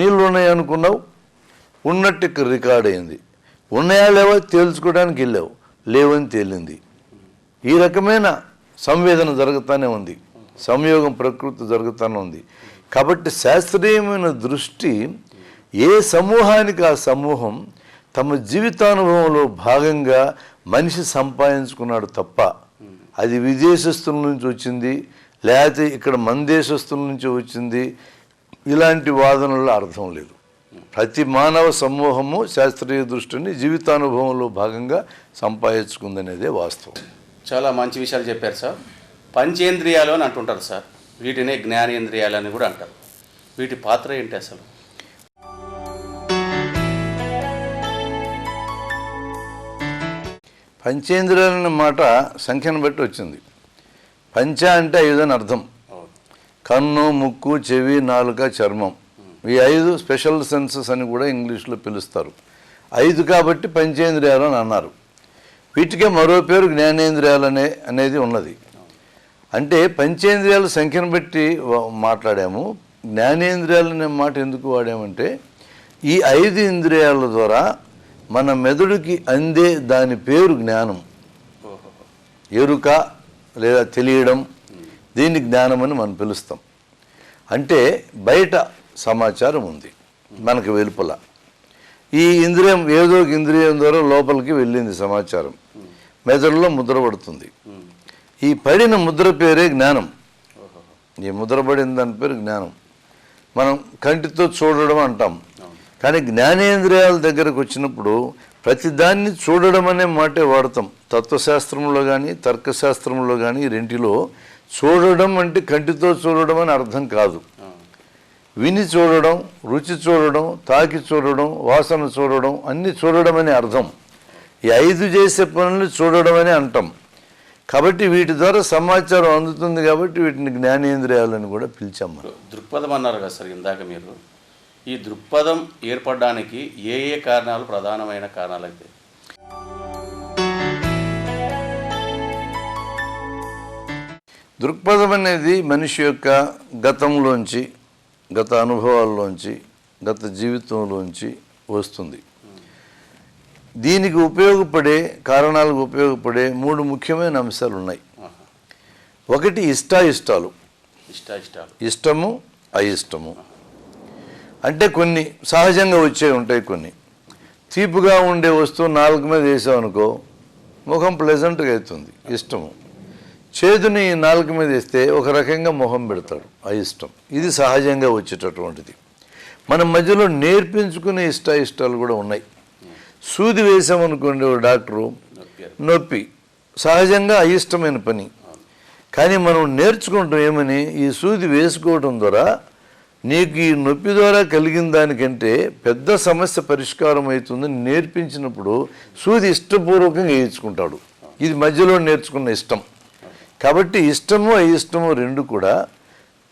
నీళ్ళు ఉన్నాయి అనుకున్నావు, ఉన్నట్టు ఇక్కడ రికార్డ్ అయింది. ఉన్నాయా లేవో తేల్చుకోవడానికి వెళ్ళావు, లేవని తేలింది. ఈ రకమైన సంవేదన జరుగుతూనే ఉంది, సంయోగం ప్రకృతి జరుగుతూనే ఉంది. కాబట్టి శాస్త్రీయమైన దృష్టి ఏ సమూహానికి ఆ సమూహం తమ జీవితానుభవంలో భాగంగా మనిషి సంపాదించుకున్నాడు తప్ప అది విదేశస్తుల నుంచి వచ్చింది లేకపోతే ఇక్కడ మన దేశస్తుల నుంచి వచ్చింది ఇలాంటి వాదనల్లో అర్థం లేదు. ప్రతి మానవ సమూహము శాస్త్రీయ దృష్టిని జీవితానుభవంలో భాగంగా సంపాదించుకుందనేదే వాస్తవం. చాలా మంచి విషయాలు చెప్పారు సార్. పంచేంద్రియాలు అని అంటుంటారు సార్, వీటినే జ్ఞానేంద్రియాలు అని కూడా అంటారు. వీటి పాత్ర ఏంటి అసలు? పంచేంద్రియాలన్న మాట సంఖ్యను బట్టి వచ్చింది. పంచ అంటే 5 అని అర్థం. కన్ను, ముక్కు, చెవి, నాలుక, చర్మం, ఈ 5 స్పెషల్ సెన్సెస్ అని కూడా ఇంగ్లీష్లో పిలుస్తారు. 5 కాబట్టి పంచేంద్రియాలు అని అన్నారు. వీటికే మరో పేరు జ్ఞానేంద్రియాలు అనేది ఉన్నది. అంటే పంచేంద్రియాల సంఖ్యను బట్టి మాట్లాడాము. జ్ఞానేంద్రియాలు అనే మాట ఎందుకు వాడామంటే ఈ 5 ఇంద్రియాల ద్వారా మన మెదడుకి అందే దాని పేరు జ్ఞానం. ఎరుక లేదా తెలియడం, దీన్ని జ్ఞానం అని మనం పిలుస్తాం. అంటే బయట సమాచారం ఉంది మనకు వెలుపల, ఈ ఇంద్రియం ఏదో ఒక ఇంద్రియం ద్వారా లోపలికి వెళ్ళింది సమాచారం, మెదడులో ముద్ర పడుతుంది. ఈ పడిన ముద్ర పేరే జ్ఞానం. ఈ ముద్ర పడిన దాని పేరు జ్ఞానం. మనం కంటితో చూడడం అంటాం, కానీ జ్ఞానేంద్రియాల దగ్గరకు వచ్చినప్పుడు ప్రతిదాన్ని చూడడం అనే మాటే వాడతాం. తత్వశాస్త్రంలో కానీ తర్కశాస్త్రంలో కానీ రెంటిలో చూడడం అంటే కంటితో చూడడం అని అర్థం కాదు. విని చూడడం, రుచి చూడడం, తాకి చూడడం, వాసన చూడడం, అన్నీ చూడడం అనే అర్థం. ఈ 5 చేసే పనులు చూడడం అని అంటాం. కాబట్టి వీటి ద్వారా సమాచారం అందుతుంది కాబట్టి వీటిని జ్ఞానేంద్రియాలని కూడా పిలిచాం. దృక్పథం అన్నారు కదా సార్ ఇందాక మీరు. ఈ దృక్పథం ఏర్పడడానికి ఏ ఏ కారణాలు ప్రధానమైన కారణాలు అయితే? దృక్పథం అనేది మనిషి యొక్క గతంలోంచి, గత అనుభవాల్లోంచి, గత జీవితంలోంచి వస్తుంది. దీనికి ఉపయోగపడే కారణాలకు ఉపయోగపడే 3 ముఖ్యమైన అంశాలు ఉన్నాయి. ఒకటి ఇష్టాయిష్టాలు, ఇష్టము అయిష్టము. అంటే కొన్ని సహజంగా వచ్చే ఉంటాయి. కొన్ని తీపుగా ఉండే వస్తువు నాలుగు మీద వేసామనుకో ముఖం ప్లెజెంట్గా అవుతుంది, ఇష్టము. చేదుని నాలుగు మీద వేస్తే ఒక రకంగా మొహం పెడతాడు, అయిష్టం. ఇది సహజంగా వచ్చేటటువంటిది. మన మధ్యలో నేర్పించుకునే ఇష్టాయిష్టాలు కూడా ఉన్నాయి. సూది వేసామనుకోండి ఓ డాక్టరు, నొప్పి సహజంగా అయిష్టమైన పని. కానీ మనం నేర్చుకుంటాం ఏమని, ఈ సూది వేసుకోవడం ద్వారా నీకు ఈ నొప్పి ద్వారా కలిగిన దానికంటే పెద్ద సమస్య పరిష్కారం అవుతుందని నేర్పించినప్పుడు సూది ఇష్టపూర్వకంగా వేయించుకుంటాడు. ఇది మధ్యలో నేర్చుకున్న ఇష్టం. కాబట్టి ఇష్టము అయిష్టము 2 కూడా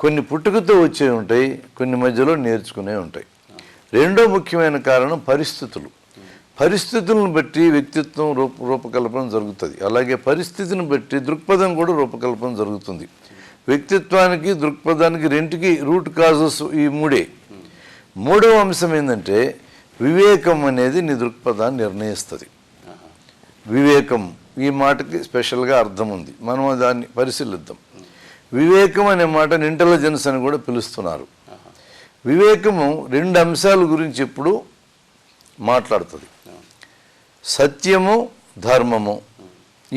కొన్ని పుట్టుకతో వచ్చే ఉంటాయి, కొన్ని మధ్యలో నేర్చుకునే ఉంటాయి. రెండో ముఖ్యమైన కారణం పరిస్థితులు. పరిస్థితులను బట్టి వ్యక్తిత్వం రూపకల్పన జరుగుతుంది. అలాగే పరిస్థితిని బట్టి దృక్పథం కూడా రూపకల్పన జరుగుతుంది. వ్యక్తిత్వానికి దృక్పథానికి రెంటికి రూట్ కాజెస్ ఈ 3. మూడవ అంశం ఏంటంటే వివేకం అనేది నీ దృక్పథాన్ని నిర్ణయిస్తుంది. వివేకం ఈ మాటకి స్పెషల్గా అర్థం ఉంది, మనం దాన్ని పరిశీలిద్దాం. వివేకం అనే మాటని ఇంటెలిజెన్స్ అని కూడా పిలుస్తున్నారు. వివేకము 2 అంశాల గురించి ఎప్పుడు మాట్లాడుతుంది. సత్యము, ధర్మము.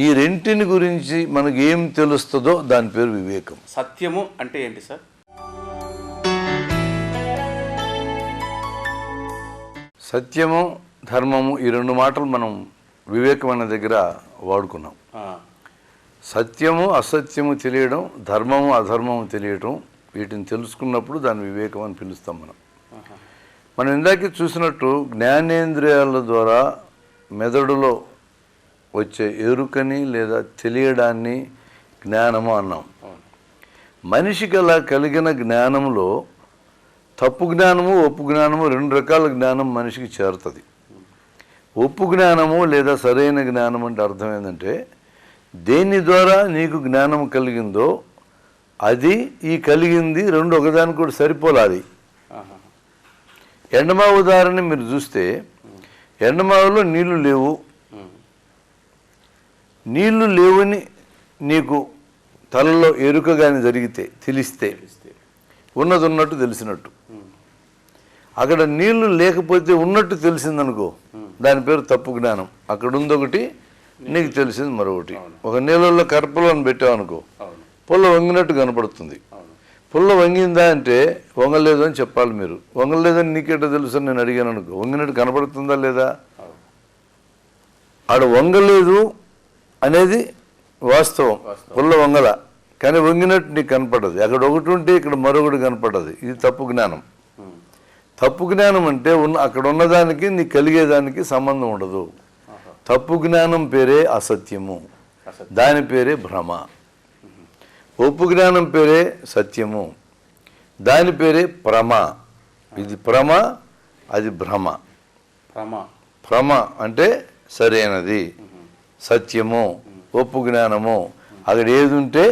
ఈ రెంటిని గురించి మనకు ఏం తెలుస్తుందో దాని పేరు వివేకం. సత్యము అంటే ఏంటి సార్? సత్యము, ధర్మము ఈ 2 మాటలు మనం వివేకం అనే దగ్గర వాడుకున్నాం. సత్యము అసత్యము తెలియడం, ధర్మము అధర్మము తెలియడం, వీటిని తెలుసుకున్నప్పుడు దాన్ని వివేకం అని పిలుస్తాం మనం ఇందాక చూసినట్టు జ్ఞానేంద్రియాల ద్వారా మెదడులో వచ్చే ఎరుకని లేదా తెలియడాన్ని జ్ఞానము అన్నాం. మనిషికి అలా కలిగిన జ్ఞానంలో తప్పు జ్ఞానము, ఒప్పు జ్ఞానము 2 రకాల జ్ఞానం మనిషికి చేరుతుంది. ఒప్పు జ్ఞానము లేదా సరైన జ్ఞానం అంటే అర్థం ఏంటంటే దేని ద్వారా నీకు జ్ఞానం కలిగిందో అది ఈ కలిగింది 2 ఒకదానికి కూడా సరిపోలాది. ఎండమావి ఉదాహరణ మీరు చూస్తే ఎండమావిలో నీళ్లు లేవు, నీళ్లు లేవని నీకు తలలో ఎరుక కానీ జరిగితే తెలిస్తే ఉన్నది ఉన్నట్టు తెలిసినట్టు. అక్కడ నీళ్లు లేకపోతే ఉన్నట్టు తెలిసిందనుకో, దాని పేరు తప్పు జ్ఞానం. అక్కడ ఉందొకటి, నీకు తెలిసింది మరొకటి. ఒక నీళ్ళల్లో కర్పలను పెట్టావు అనుకో, పుల్ల వంగినట్టు కనపడుతుంది. పుల్ల వంగిందా అంటే వంగలేదు అని చెప్పాలి మీరు. వంగలేదని నీకేటో తెలుసు అని నేను అడిగాను అనుకో, వంగినట్టు కనపడుతుందా లేదా? ఆడ వంగలేదు అనేది వాస్తవం, పుల్ల వంగల, కానీ వంగినట్టు నీకు కనపడదు. అక్కడ ఒకటి ఉంటే ఇక్కడ మరొకటి కనపడదు. ఇది తప్పు జ్ఞానం. తప్పు జ్ఞానం అంటే అక్కడ ఉన్నదానికి నీకు కలిగేదానికి సంబంధం ఉండదు. తప్పు జ్ఞానం పేరే అసత్యము, దాని పేరే భ్రమ. ఒప్పు జ్ఞానం పేరే సత్యము, దాని పేరే ప్రమ. ఇది ప్రమ, అది భ్రమ. భ్రమ అంటే సరైనది, సత్యము, ఒప్పు జ్ఞానము. అక్కడ ఏది ఉంటే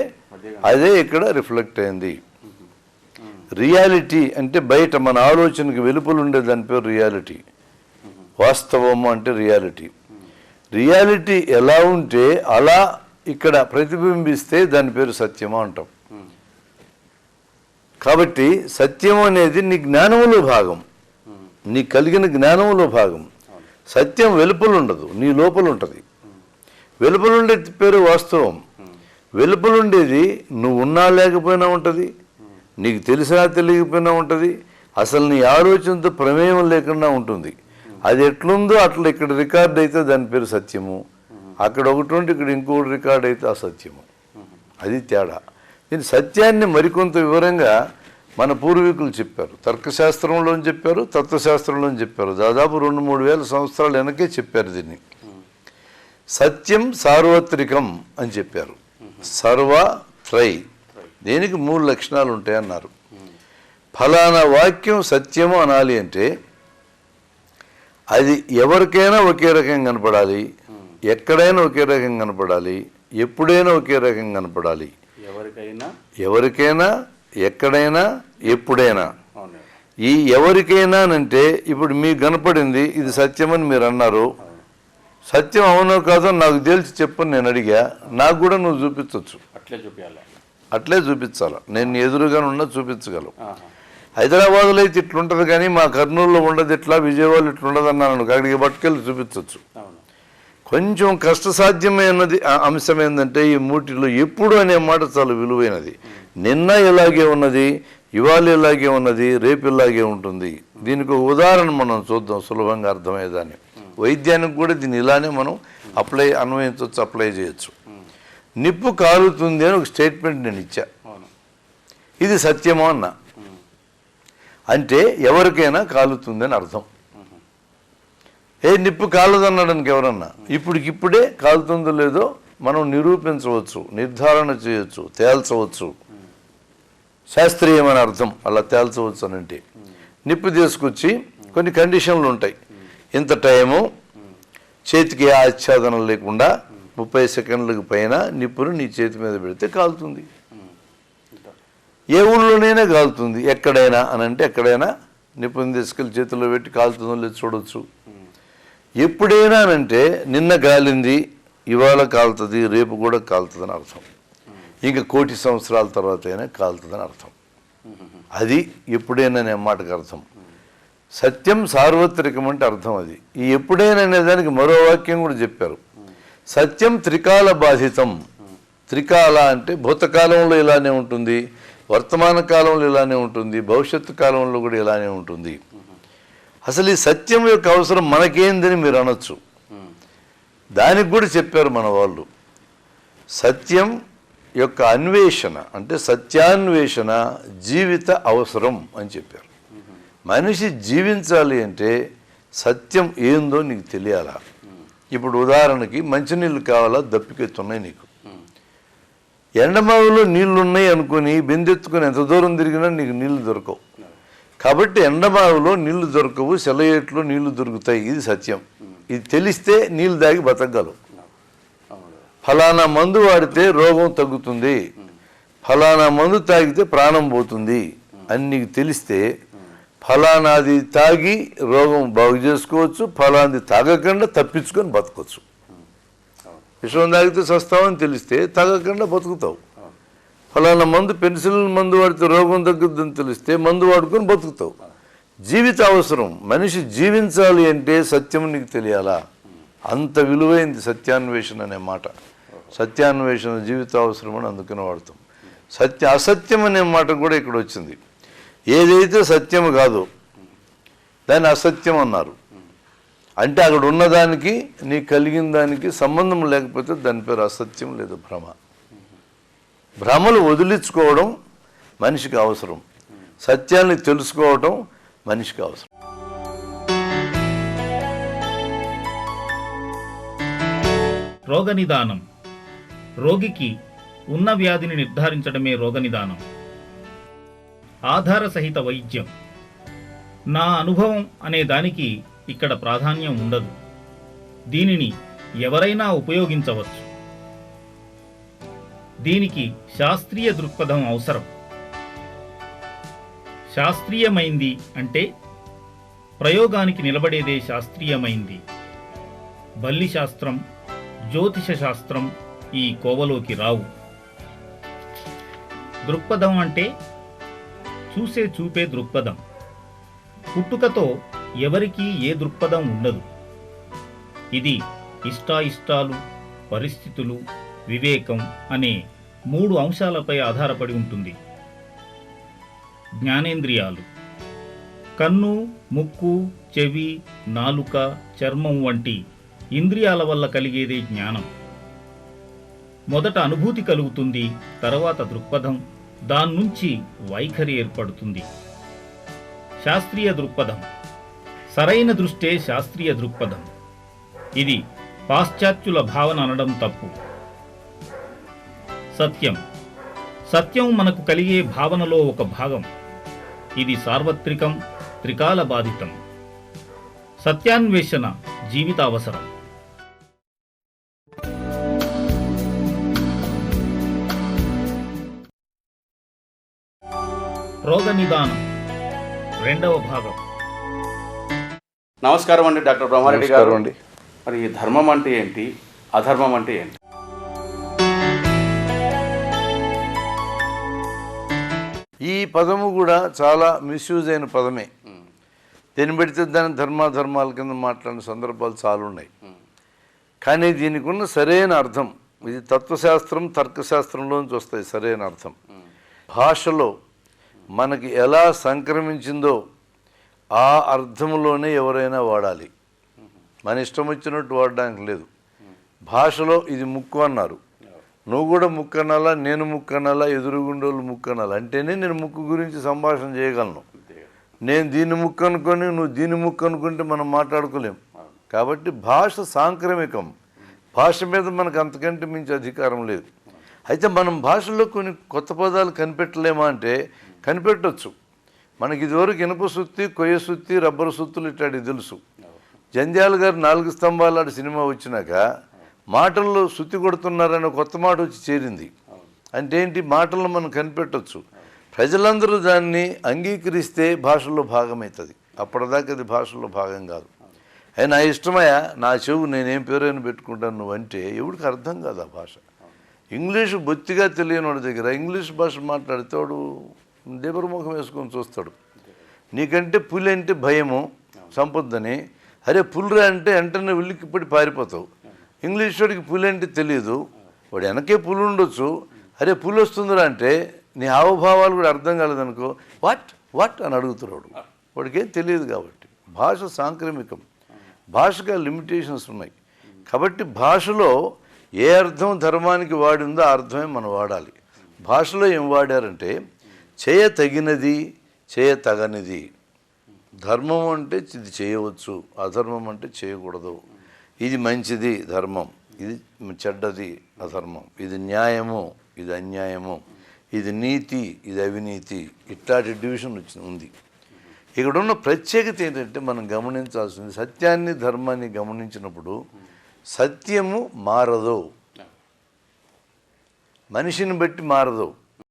అదే ఇక్కడ రిఫ్లెక్ట్ అయింది. రియాలిటీ అంటే బయట మన ఆలోచనకి వెలుపల ఉండే దాని పేరు రియాలిటీ. వాస్తవము అంటే రియాలిటీ. రియాలిటీ ఎలా ఉంటే అలా ఇక్కడ ప్రతిబింబిస్తే దాని పేరు సత్యము అంటాం. కాబట్టి సత్యం అనేది నీ జ్ఞానములో భాగం, నీ కలిగిన జ్ఞానములో భాగం. సత్యం వెలుపల ఉండదు, నీ లోపల ఉంటుంది. వెలుపలుండే పేరు వాస్తవం. వెలుపలుండేది నువ్వు ఉన్నా లేకపోయినా ఉంటుంది, నీకు తెలిసినా తెలియకపోయినా ఉంటుంది, అసలు నీ ఆలోచనతో ప్రమేయం లేకుండా ఉంటుంది. అది ఎట్లుందో అట్లా ఇక్కడ రికార్డ్ అయితే దాని పేరు సత్యము. అక్కడ ఒకటి ఉంటే ఇక్కడ ఇంకొకటి రికార్డ్ అయితే అసత్యము. అది తేడా. దీని సత్యాన్ని మరికొంత వివరంగా మన పూర్వీకులు చెప్పారు. తర్కశాస్త్రంలో చెప్పారు, తత్వశాస్త్రంలో చెప్పారు. దాదాపు 2-3 వేల సంవత్సరాల వెనకే చెప్పారు దీన్ని. సత్యం సార్వత్రికం అని చెప్పారు. సర్వ త్రై, దీనికి 3 లక్షణాలు ఉంటాయన్నారు. ఫలానా వాక్యం సత్యము అనాలి అంటే అది ఎవరికైనా ఒకే రకంగా కనపడాలి, ఎక్కడైనా ఒకే రకంగా కనపడాలి, ఎప్పుడైనా ఒకే రకంగా కనపడాలి. ఎవరికైనా ఎక్కడైనా ఎప్పుడైనా. ఈ ఎవరికైనా అంటే ఇప్పుడు మీకు కనపడింది ఇది సత్యమని మీరు అన్నారు. సత్యం అవునో కాదో నాకు తెలిసి చెప్పని నేను అడిగా, నాకు కూడా నువ్వు చూపించవచ్చు. అట్లే చూపించాలి. నేను ఎదురుగా ఉన్న చూపించగలవు. హైదరాబాద్లో అయితే ఇట్లుంటుంది కానీ మా కర్నూలులో ఉండదు, ఇట్లా విజయవాడలో ఇట్లుండదు అన్నాను. అక్కడికి పట్టుకెళ్ళి చూపించవచ్చు. కొంచెం కష్టసాధ్యమైనది అంశం ఏంటంటే ఈ మూటిలో ఎప్పుడు అనే మాట చాలా విలువైనది. నిన్న ఇలాగే ఉన్నది, ఇవాళ ఇలాగే ఉన్నది, రేపు ఇలాగే ఉంటుంది. దీనికి ఒక ఉదాహరణ మనం చూద్దాం సులభంగా అర్థమయ్యేదాన్ని. వైద్యానికి కూడా దీన్ని ఇలానే మనం అన్వయించవచ్చు, అప్లై చేయొచ్చు. నిప్పు కాలుతుంది అని ఒక స్టేట్మెంట్ నేను ఇచ్చా. ఇది సత్యమో అన్నా అంటే ఎవరికైనా కాలుతుంది అని అర్థం. నిప్పు కాలదనడానికి ఎవరన్నా ఇప్పుడే కాలుతుందో లేదో మనం నిరూపించవచ్చు, నిర్ధారణ చేయొచ్చు, తేల్చవచ్చు. శాస్త్రీయమైన అర్థం అలా తేల్చవచ్చు అని అంటే నిప్పు తీసుకొచ్చి కొన్ని కండిషన్లు ఉంటాయి. ఇంత టైము, చేతికి ఆచ్ఛాదనం లేకుండా 30 సెకండ్లకు పైన నిప్పును నీ చేతి మీద పెడితే కాలుతుంది. ఏ ఊళ్ళోనైనా కాలుతుంది, ఎక్కడైనా అని అంటే ఎక్కడైనా నిప్పుని తీసుకెళ్ళి చేతిలో పెట్టి కాలుతుందో లేదు చూడవచ్చు. ఎప్పుడైనా అంటే నిన్న కాలింది, ఇవాళ కాలుతుంది, రేపు కూడా కాలుతుందని అర్థం. ఇంకా 1,000,000 సంవత్సరాల తర్వాత అయినా కాలుతుందని అర్థం. అది ఎప్పుడైనా అనే మాటకు అర్థం. సత్యం సార్వత్రికం అంటే అర్థం అది. ఈ ఎప్పుడైనా అనేదానికి మరో వాక్యం కూడా చెప్పారు. సత్యం త్రికాల బాధితం. త్రికాల అంటే భూతకాలంలో ఇలానే ఉంటుంది, వర్తమాన కాలంలో ఇలానే ఉంటుంది, భవిష్యత్తు కాలంలో కూడా ఇలానే ఉంటుంది. అసలు ఈ సత్యం యొక్క అవసరం మనకేందని మీరు అనొచ్చు. దానికి కూడా చెప్పారు మన వాళ్ళు. సత్యం యొక్క అన్వేషణ అంటే సత్యాన్వేషణ జీవిత అవసరం అని చెప్పారు. మనిషి జీవించాలి అంటే సత్యం ఏందో నీకు తెలియాలా. ఇప్పుడు ఉదాహరణకి మంచినీళ్ళు కావాలా, దప్పికెత్తున్నాయి నీకు. ఎండమావిలో నీళ్లున్నాయి అనుకుని బెందెత్తుకుని ఎంత దూరం తిరిగినా నీకు నీళ్లు దొరకవు. కాబట్టి ఎండమావిలో నీళ్లు దొరకవు, సెలయేట్లో నీళ్లు దొరుకుతాయి. ఇది సత్యం. ఇది తెలిస్తే నీళ్ళు దాగి బతకగలవు. ఫలానా మందు వాడితే రోగం తగ్గుతుంది, ఫలానా మందు తాగితే ప్రాణం పోతుంది అని నీకు తెలిస్తే ఫలానాది తాగి రోగం బాగు చేసుకోవచ్చు, ఫలానాది తాగకుండా తప్పించుకొని బతకొచ్చు. విషం తాగితే చస్తావని తెలిస్తే తాగకుండా బతుకుతావు. ఫలానా మందు పెన్సిలిన్ మందు వాడితే రోగం తగ్గుద్దని తెలిస్తే మందు వాడుకొని బతుకుతావు. జీవిత అవసరం. మనిషి జీవించాలి అంటే సత్యం నీకు తెలియాలా? అంత విలువైంది సత్యాన్వేషణ అనే మాట. సత్యాన్వేషణ జీవిత అవసరం అని అందుకని వాడతాం. అసత్యం అనే మాట కూడా ఇక్కడ వచ్చింది. ఏదైతే సత్యం కాదో దాన్ని అసత్యం అన్నారు. అంటే అక్కడ ఉన్నదానికి నీకు కలిగిన దానికి సంబంధం లేకపోతే దాని పేరు అసత్యం లేదా భ్రమ. భ్రమలు వదిలించుకోవడం మనిషికి అవసరం. సత్యాన్ని తెలుసుకోవడం మనిషికి అవసరం. రోగ నిదానం. రోగికి ఉన్న వ్యాధిని నిర్ధారించడమే రోగ నిదానం. ఆధార సహిత వైద్యం. నా అనుభవం అనే దానికి ఇక్కడ ప్రాధాన్యం ఉండదు. దీనిని ఎవరైనా ఉపయోగించవచ్చు. దీనికి శాస్త్రీయ దృక్పథం అవసరం. శాస్త్రీయమైంది అంటే ప్రయోగానికి నిలబడేదే శాస్త్రీయమైంది. బల్లి శాస్త్రం, జ్యోతిష శాస్త్రం ఈ కోవలోకి రావు. దృక్పథం అంటే చూసే చూపే దృక్పథం. పుట్టుకతో ఎవరికీ ఏ దృక్పథం ఉండదు. ఇది ఇష్టాయిష్టాలు, పరిస్థితులు, వివేకం అనే 3 అంశాలపై ఆధారపడి ఉంటుంది. జ్ఞానేంద్రియాలు. కన్ను, ముక్కు, చెవి, నాలుక, చర్మం వంటి ఇంద్రియాల వల్ల కలిగేదే జ్ఞానం. మొదట అనుభూతి కలుగుతుంది, తర్వాత దృక్పథం, దాన్నుంచి వైఖరి ఏర్పడుతుంది. శాస్త్రీయ దృక్పథం. సరైన దృష్టే శాస్త్రీయ దృక్పథం. ఇది పాశ్చాత్యుల భావన అనడం తప్పు. సత్యం. సత్యం మనకు కలిగే భావనలో ఒక భాగం. ఇది సార్వత్రికం, త్రికాల బాధితం. సత్యాన్వేషణ జీవిత అవసరం. రోగ నిదానం 2వ భాగం. నమస్కారం అండి డాక్టర్ బ్రహ్మారెడ్డి గారు. అండి. మరి ఈ ధర్మం అంటే ఏంటి, అధర్మం అంటే ఏంటి? ఈ పదము కూడా చాలా మిస్యూజ్ అయిన పదమే. దేని పెడితే దాని ధర్మాధర్మాల కింద మాట్లాడిన సందర్భాలు చాలా ఉన్నాయి. కానీ దీనికి ఉన్న సరైన అర్థం, ఇది తత్వశాస్త్రం, తర్కశాస్త్రంలోంచి వస్తాయి సరైన అర్థం. భాషలో మనకి ఎలా సంక్రమించిందో ఆ అర్థంలోనే ఎవరైనా వాడాలి. మన ఇష్టం వచ్చినట్టు వాడడానికి లేదు. భాషలో ఇది ముక్కు అన్నారు, నువ్వు కూడా ముక్కు అనాలా, నేను ముక్కు అనాలా, ఎదురుగుండోళ్ళు ముక్కు అనాలా, అంటేనే నేను ముక్కు గురించి సంభాషణ చేయగలను. నేను దీన్ని ముక్కు అనుకొని నువ్వు దీన్ని ముక్కు అనుకుంటే మనం మాట్లాడుకోలేం. కాబట్టి భాష సాంక్రమికం. భాష మీద మనకు అంతకంటే మించి అధికారం లేదు. అయితే మనం భాషలో కొన్ని కొత్త పదాలు కనిపెట్టలేమా అంటే కనిపెట్టవచ్చు. మనకి ఇదివరకు ఇనుప సుత్తి, కొయ్య సుత్తి, రబ్బరు సుత్తులు ఇట్లాంటివి తెలుసు. జంధ్యాల గారు 4 స్తంభాలాడు సినిమా వచ్చినాక మాటల్లో సుత్తి కొడుతున్నారనే కొత్త మాట వచ్చి చేరింది. అంటే ఏంటి? మాటలను మనం కనిపెట్టవచ్చు. ప్రజలందరూ దాన్ని అంగీకరిస్తే భాషలో భాగమవుతుంది. అప్పటిదాకా అది భాషలో భాగం కాదు. అయినా నా ఇష్టమయ్యా, నా చెవు నేనేం పేరైనా పెట్టుకుంటాను నువ్వు అంటే ఎవడికి అర్థం కాదు ఆ భాష. ఇంగ్లీషు బొత్తిగా తెలియని వాడి దగ్గర ఇంగ్లీష్ భాష మాట్లాడితే వాడు దేవరముఖం వేసుకొని చూస్తాడు. నీకంటే పులి అంటే భయము, సంపొద్దని, అరే పులిరా అంటే వెంటనే ఉలిక్కిపడి పారిపోతావు. ఇంగ్లీష్ వాడికి పులి అంటే తెలియదు, వాడు వెనకే పులి ఉండొచ్చు, అరే పులి వస్తుందిరా అంటే నీ హావభావాలు కూడా అర్థం కాలేదనుకో, వాట్ వాట్ అని అడుగుతున్నాడు. వాడికి ఏం తెలియదు. కాబట్టి భాష సాంక్రమికం. భాషగా లిమిటేషన్స్ ఉన్నాయి. కాబట్టి భాషలో ఏ అర్థం ధర్మానికి వాడిందో ఆ అర్థమే మనం వాడాలి. భాషలో ఏం వాడారంటే చేయతగినది, చేయతగనిది. ధర్మం అంటే ఇది చేయవచ్చు, అధర్మం అంటే చేయకూడదు. ఇది మంచిది ధర్మం, ఇది చెడ్డది అధర్మం, ఇది న్యాయము, ఇది అన్యాయము, ఇది నీతి, ఇది అవినీతి. ఇట్లాంటి డివిజన్ ఉంది. ఇక్కడున్న ప్రత్యేకత ఏంటంటే మనం గమనించాల్సింది, సత్యాన్ని ధర్మాన్ని గమనించినప్పుడు సత్యము మారదు, మనిషిని బట్టి మారదు.